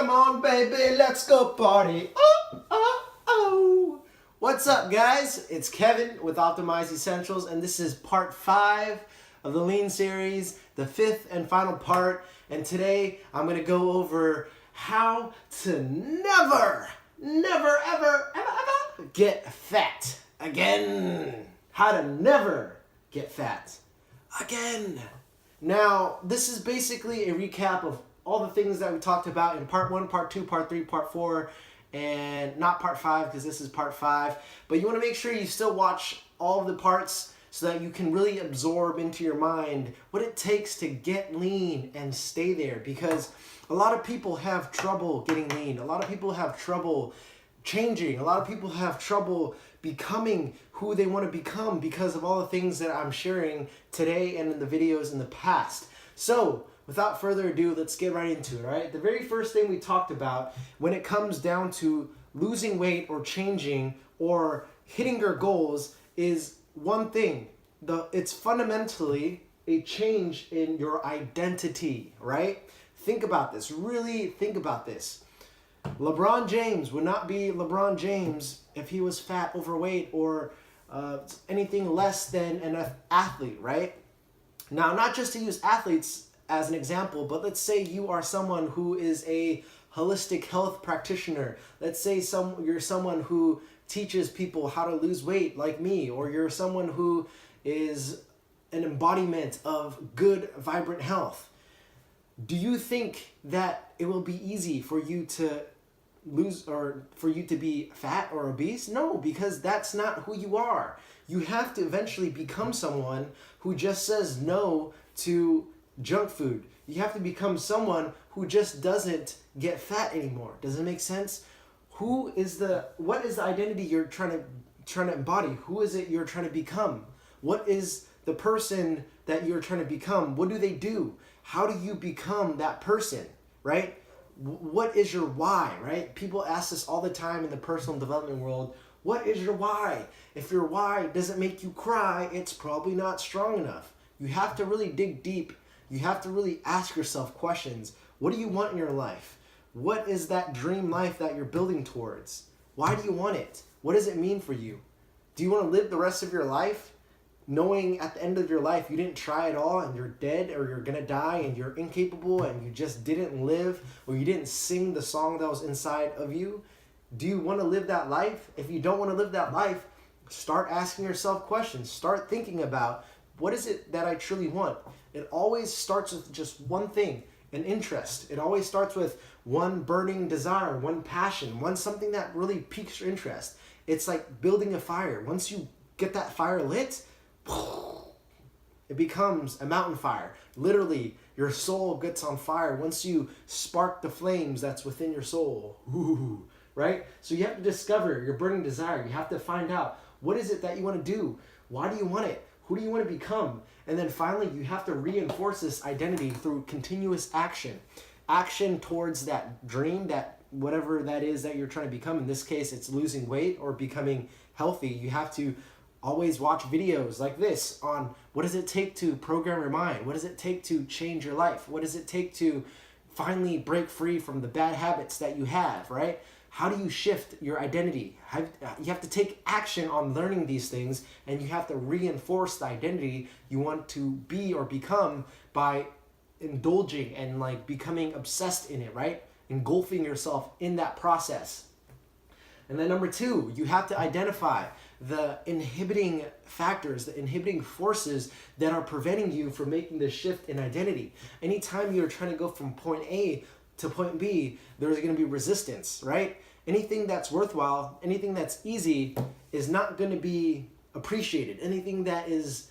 Come on, baby, let's go party. Oh, oh, oh. What's up, guys? It's Kevin with Optimize Essentials, and this is part 5 of the Lean series, the 5th and final part. And today I'm going to go over how to never, ever get fat again. How to never get fat again. Now, this is basically a recap of all the things that we talked about in part 1, part 2, part 3, part 4, and not part 5 because this is part 5. But you want to make sure you still watch all of the parts so that you can really absorb into your mind what it takes to get lean and stay there, because a lot of people have trouble getting lean. A lot of people have trouble changing. A lot of people have trouble becoming who they want to become because of all the things that I'm sharing today and in the videos in the past. So, without further ado, let's get right into it, all right? The very first thing we talked about when it comes down to losing weight or changing or hitting your goals is one thing. It's fundamentally a change in your identity, right? Think about this. Really think about this. LeBron James would not be LeBron James if he was fat, overweight, or anything less than an athlete, right? Now, not just to use athletes as an example, but let's say you are someone who is a holistic health practitioner. Let's say you're someone who teaches people how to lose weight like me, or you're someone who is an embodiment of good, vibrant health. Do you think that it will be easy for you to lose or for you to be fat or obese? No, because that's not who you are. You have to eventually become someone who just says no to junk food. You have to become someone who just doesn't get fat anymore. Does it make sense? What is the identity you're trying to embody? Who is it you're trying to become? What is the person that you're trying to become? What do they do? How do you become that person, right? What is your why, right? People ask this all the time in the personal development world. What is your why? If your why doesn't make you cry, it's probably not strong enough. You have to really dig deep. You have to really ask yourself questions. What do you want in your life? What is that dream life that you're building towards? Why do you want it? What does it mean for you? Do you want to live the rest of your life knowing at the end of your life you didn't try at all and you're dead, or you're going to die and you're incapable and you just didn't live, or you didn't sing the song that was inside of you? Do you want to live that life? If you don't want to live that life, start asking yourself questions. Start thinking about, what is it that I truly want? It always starts with just one thing, an interest. It always starts with one burning desire, one passion, something that really piques your interest. It's like building a fire. Once you get that fire lit, it becomes a mountain fire. Literally, your soul gets on fire once you spark the flames that's within your soul. Ooh, right? So you have to discover your burning desire. You have to find out, what is it that you want to do? Why do you want it? Who do you want to become? And then finally, you have to reinforce this identity through continuous action. Action towards that dream, that whatever that is that you're trying to become. In this case, it's losing weight or becoming healthy. You have to always watch videos like this on what does it take to program your mind? What does it take to change your life? What does it take to finally break free from the bad habits that you have, right? How do you shift your identity? You have to take action on learning these things, and you have to reinforce the identity you want to be or become by indulging and like becoming obsessed in it, right? Engulfing yourself in that process. And then number 2, you have to identify the inhibiting factors, the inhibiting forces that are preventing you from making the shift in identity. Anytime you're trying to go from point A to point B, there's going to be resistance, right? Anything that's worthwhile, anything that's easy is not going to be appreciated. Anything that is,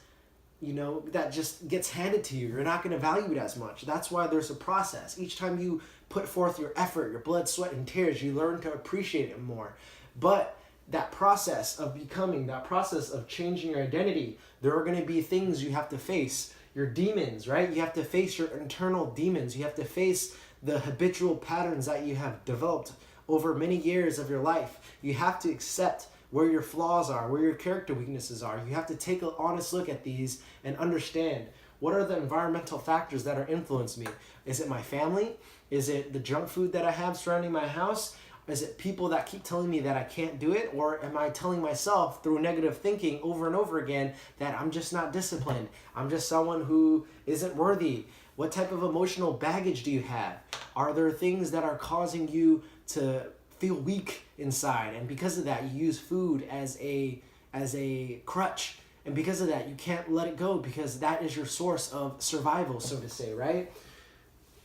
that just gets handed to you, you're not going to value it as much. That's why there's a process. Each time you put forth your effort, your blood, sweat, and tears, you learn to appreciate it more. But that process of becoming, that process of changing your identity, there are going to be things you have to face. Your demons, right? You have to face your internal demons. You have to face the habitual patterns that you have developed over many years of your life. You have to accept where your flaws are, where your character weaknesses are. You have to take an honest look at these and understand, what are the environmental factors that are influencing me? Is it my family? Is it the junk food that I have surrounding my house? Is it people that keep telling me that I can't do it? Or am I telling myself through negative thinking over and over again that I'm just not disciplined? I'm just someone who isn't worthy. What type of emotional baggage do you have? Are there things that are causing you to feel weak inside? And because of that, you use food as a crutch. And because of that, you can't let it go because that is your source of survival, so to say, right?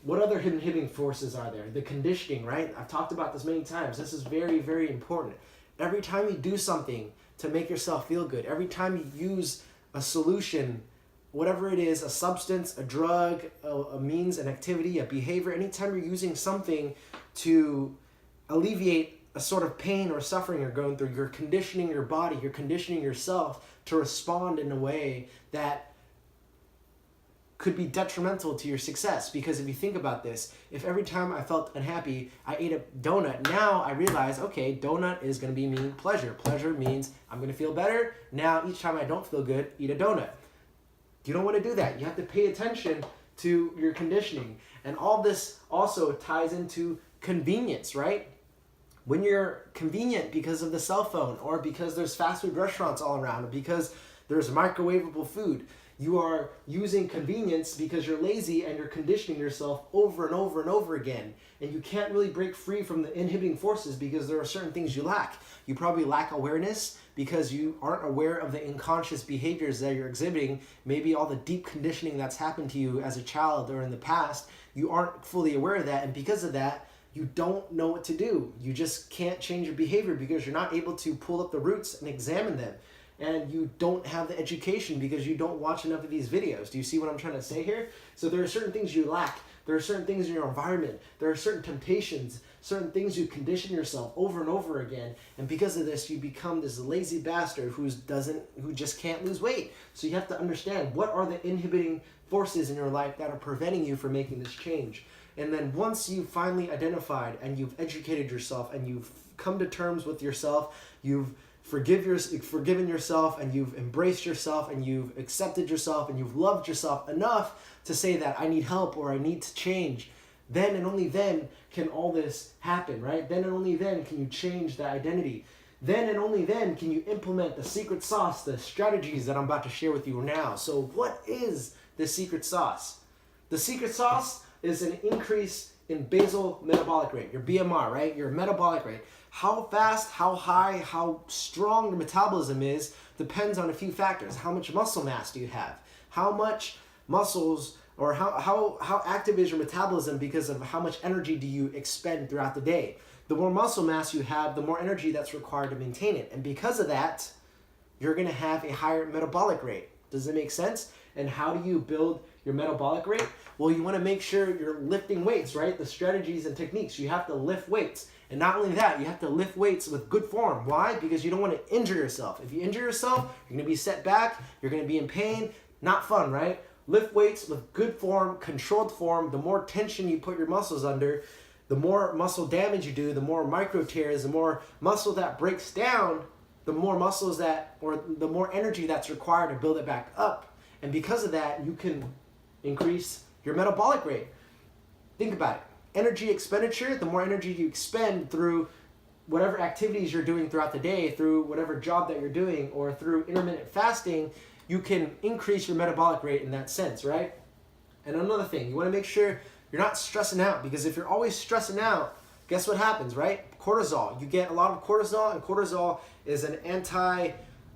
What other inhibiting forces are there? The conditioning, right? I've talked about this many times. This is very, very important. Every time you do something to make yourself feel good, every time you use a solution, whatever it is, a substance, a drug, a means, an activity, a behavior, anytime you're using something to alleviate a sort of pain or suffering you're going through, you're conditioning your body, you're conditioning yourself to respond in a way that could be detrimental to your success. Because if you think about this, if every time I felt unhappy, I ate a donut, now I realize, okay, donut is going to be mean pleasure. Pleasure means I'm going to feel better. Now, each time I don't feel good, eat a donut. You don't want to do that. You have to pay attention to your conditioning. And all this also ties into convenience, right? When you're convenient because of the cell phone, or because there's fast food restaurants all around, or because there's microwavable food, you are using convenience because you're lazy and you're conditioning yourself over and over and over again. And you can't really break free from the inhibiting forces because there are certain things you lack. You probably lack awareness because you aren't aware of the unconscious behaviors that you're exhibiting. Maybe all the deep conditioning that's happened to you as a child or in the past, you aren't fully aware of that. And because of that, you don't know what to do. You just can't change your behavior because you're not able to pull up the roots and examine them. And you don't have the education because you don't watch enough of these videos. Do you see what I'm trying to say here? So there are certain things you lack. There are certain things in your environment. There are certain temptations, certain things you condition yourself over and over again. And because of this, you become this lazy bastard who just can't lose weight. So you have to understand, what are the inhibiting forces in your life that are preventing you from making this change? And then once you've finally identified and you've educated yourself and you've come to terms with yourself, you've forgiven yourself and you've embraced yourself and you've accepted yourself and you've loved yourself enough to say that I need help or I need to change, then and only then can all this happen, right? Then and only then can you change the identity. Then and only then can you implement the secret sauce, the strategies that I'm about to share with you now. So what is the secret sauce? The secret sauce is an increase in basal metabolic rate, your BMR, right? Your metabolic rate. How fast, how high, how strong your metabolism is depends on a few factors. How much muscle mass do you have? How much muscles, or how active is your metabolism because of how much energy do you expend throughout the day? The more muscle mass you have, the more energy that's required to maintain it. And because of that, you're going to have a higher metabolic rate. Does it make sense? And how do you build your metabolic rate? Well, you want to make sure you're lifting weights, right? The strategies and techniques. You have to lift weights. And not only that, you have to lift weights with good form. Why? Because you don't want to injure yourself. If you injure yourself, you're going to be set back. You're going to be in pain. Not fun, right? Lift weights with good form, controlled form. The more tension you put your muscles under, the more muscle damage you do, the more micro tears, the more muscle that breaks down, the more muscles that, or the more energy that's required to build it back up. And because of that, you can increase your metabolic rate. Think about it. Energy expenditure, the more energy you expend through whatever activities you're doing throughout the day, through whatever job that you're doing, or through intermittent fasting, you can increase your metabolic rate in that sense, right? And another thing, you want to make sure you're not stressing out, because if you're always stressing out, guess what happens, right? Cortisol. You get a lot of cortisol, and cortisol is an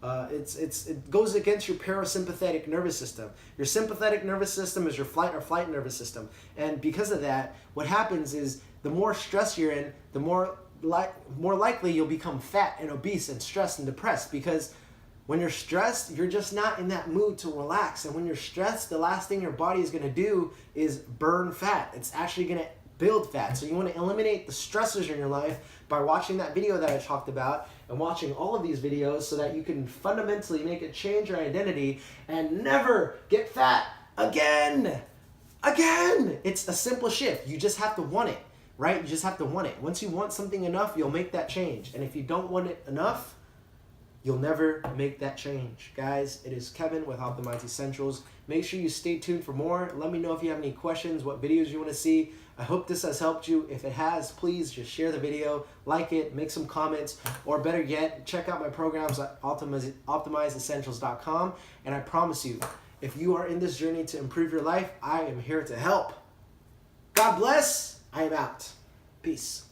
it goes against your parasympathetic nervous system. Your sympathetic nervous system is your fight or flight nervous system. And because of that, what happens is the more stress you're in, the more likely you'll become fat and obese and stressed and depressed, because when you're stressed, you're just not in that mood to relax. And when you're stressed, the last thing your body is going to do is burn fat. It's actually going to build fat. So you want to eliminate the stressors in your life by watching that video that I talked about and watching all of these videos, so that you can fundamentally make a change your identity and never get fat again. It's a simple shift. You just have to want it, right? You just have to want it. Once you want something enough, you'll make that change. And if you don't want it enough, you'll never make that change. Guys, it is Kevin with Optimize Essentials. Make sure you stay tuned for more. Let me know if you have any questions, what videos you want to see. I hope this has helped you. If it has, please just share the video, like it, make some comments, or better yet, check out my programs at optimizeessentials.com. And I promise you, if you are in this journey to improve your life, I am here to help. God bless. I am out. Peace.